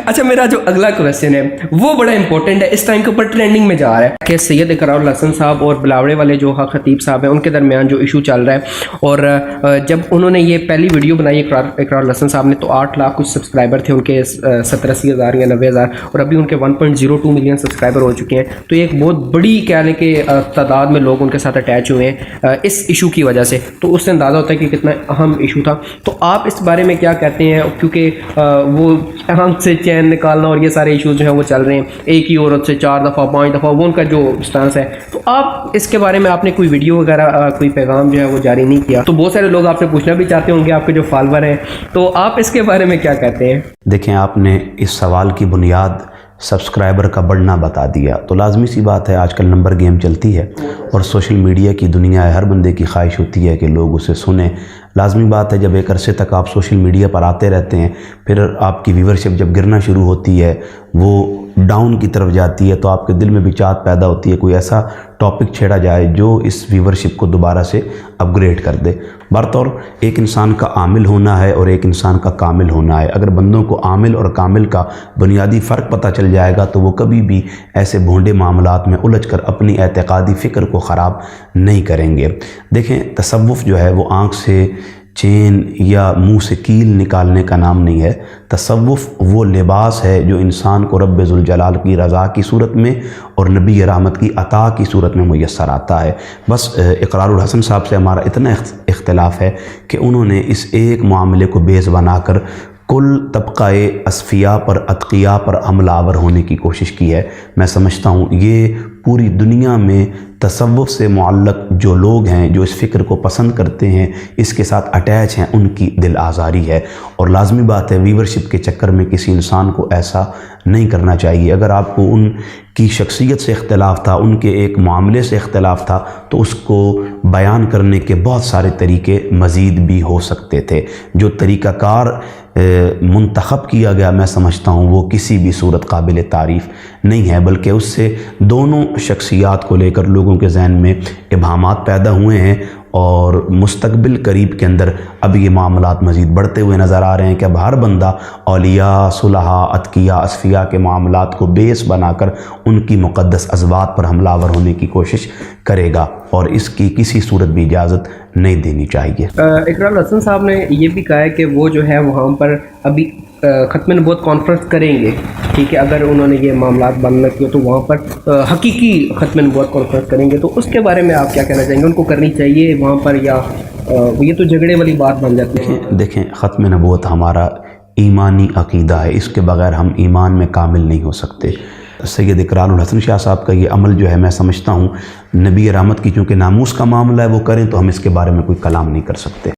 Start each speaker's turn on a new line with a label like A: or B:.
A: اچھا میرا جو اگلا کویسچن ہے وہ بڑا امپورٹنٹ ہے، اس ٹائم کے اوپر ٹرینڈنگ میں جا رہا ہے کہ سید اقرار الحسن صاحب اور بلاوڑے والے جو خطیب صاحب ہیں ان کے درمیان جو ایشو چل رہا ہے، اور جب انہوں نے یہ پہلی ویڈیو بنائی اقرار الحسن صاحب نے تو 8 لاکھ کچھ سبسکرائبر تھے ان کے، 70-80 ہزار یا 90 ہزار، اور ابھی ان کے 1.02 ملین سبسکرائبر ہو چکے ہیں. تو یہ ایک بہت بڑی کہہ لیں کہ تعداد میں لوگ ان کے ساتھ اٹیچ ہوئے ہیں اس ایشو کی وجہ سے. تو اس سے اندازہ ہوتا ہے کہ کتنا اہم ایشو تھا. تو آپ اس بارے میں کیا کہتے ہیں؟ کیونکہ وہ ہم سے چین نکالنا اور یہ سارے ایشوز جو ہیں وہ چل رہے ہیں، ایک ہی عورت سے 4 دفعہ 5 دفعہ، وہ ان کا جو سٹانس ہے. تو آپ اس کے بارے میں آپ نے کوئی ویڈیو وغیرہ کوئی پیغام جو ہے وہ جاری نہیں کیا؟ تو بہت سارے لوگ آپ سے پوچھنا بھی چاہتے ہوں گے، آپ کے جو فالوور ہیں، تو آپ اس کے بارے میں کیا کہتے ہیں؟
B: دیکھیں، آپ نے اس سوال کی بنیاد سبسکرائبر کا بڑھنا بتا دیا. تو لازمی سی بات ہے، آج کل نمبر گیم چلتی ہے اور سوشل میڈیا کی دنیا ہے، ہر بندے کی خواہش ہوتی ہے کہ لوگ اسے سنیں. لازمی بات ہے، جب ایک عرصے تک آپ سوشل میڈیا پر آتے رہتے ہیں، پھر آپ کی ویورشپ جب گرنا شروع ہوتی ہے، وہ ڈاؤن کی طرف جاتی ہے، تو آپ کے دل میں بھی چاہت پیدا ہوتی ہے کوئی ایسا ٹاپک چھیڑا جائے جو اس ویورشپ کو دوبارہ سے اپ گریڈ کر دے. برطور ایک انسان کا عامل ہونا ہے اور ایک انسان کا کامل ہونا ہے. اگر بندوں کو عامل اور کامل کا بنیادی فرق پتہ چل جائے گا تو وہ کبھی بھی ایسے بھونڈے معاملات میں الجھ کر اپنی اعتقادی فکر کو خراب نہیں کریں گے. دیکھیں، تصوف جو ہے وہ آنکھ سے چین یا منہ سے کیل نکالنے کا نام نہیں ہے. تصوف وہ لباس ہے جو انسان کو رب ذوالجلال کی رضا کی صورت میں اور نبی رحمت کی عطا کی صورت میں میسر آتا ہے. بس اقرار الحسن صاحب سے ہمارا اتنا اختلاف ہے کہ انہوں نے اس ایک معاملے کو بیس بنا کر کل طبقہ اصفیاء پر، اتقیاء پر حملہ آور ہونے کی کوشش کی ہے. میں سمجھتا ہوں یہ پوری دنیا میں تصوف سے معلق جو لوگ ہیں، جو اس فکر کو پسند کرتے ہیں، اس کے ساتھ اٹیچ ہیں، ان کی دل آزاری ہے. اور لازمی بات ہے، ویورشپ کے چکر میں کسی انسان کو ایسا نہیں کرنا چاہیے. اگر آپ کو ان کی شخصیت سے اختلاف تھا، ان کے ایک معاملے سے اختلاف تھا، تو اس کو بیان کرنے کے بہت سارے طریقے مزید بھی ہو سکتے تھے. جو طریقہ کار منتخب کیا گیا، میں سمجھتا ہوں وہ کسی بھی صورت قابل تعریف نہیں ہے، بلکہ اس سے دونوں شخصیات کو لے کر لوگوں کے ذہن میں ابہامات پیدا ہوئے ہیں. اور مستقبل قریب کے اندر اب یہ معاملات مزید بڑھتے ہوئے نظر آ رہے ہیں کہ اب ہر بندہ اولیاء، صلحاء، اتقیاء، اصفیاء کے معاملات کو بیس بنا کر ان کی مقدس ازواج پر حملہ آور ہونے کی کوشش کرے گا، اور اس کی کسی صورت بھی اجازت نہیں دینی چاہیے.
A: اقرار الحسن صاحب نے یہ بھی کہا ہے کہ وہ جو ہے وہاں پر ابھی ختم نبوت کانفرنس کریں گے. ٹھیک ہے، اگر انہوں نے یہ معاملات بند نہ کیے تو وہاں پر حقیقی ختم نبوت کانفرنس کریں گے. تو اس کے بارے میں آپ کیا کہنا چاہیں گے؟ ان کو کرنی چاہیے وہاں پر، یا یہ تو جھگڑے والی بات بن جاتی ہے؟
B: دیکھیں، ختم نبوت ہمارا ایمانی عقیدہ ہے، اس کے بغیر ہم ایمان میں کامل نہیں ہو سکتے. سید اقرار الحسن شاہ صاحب کا یہ عمل جو ہے، میں سمجھتا ہوں نبی رحمت کی چونکہ ناموس کا معاملہ ہے، وہ کریں تو ہم اس کے بارے میں کوئی کلام نہیں کر سکتے.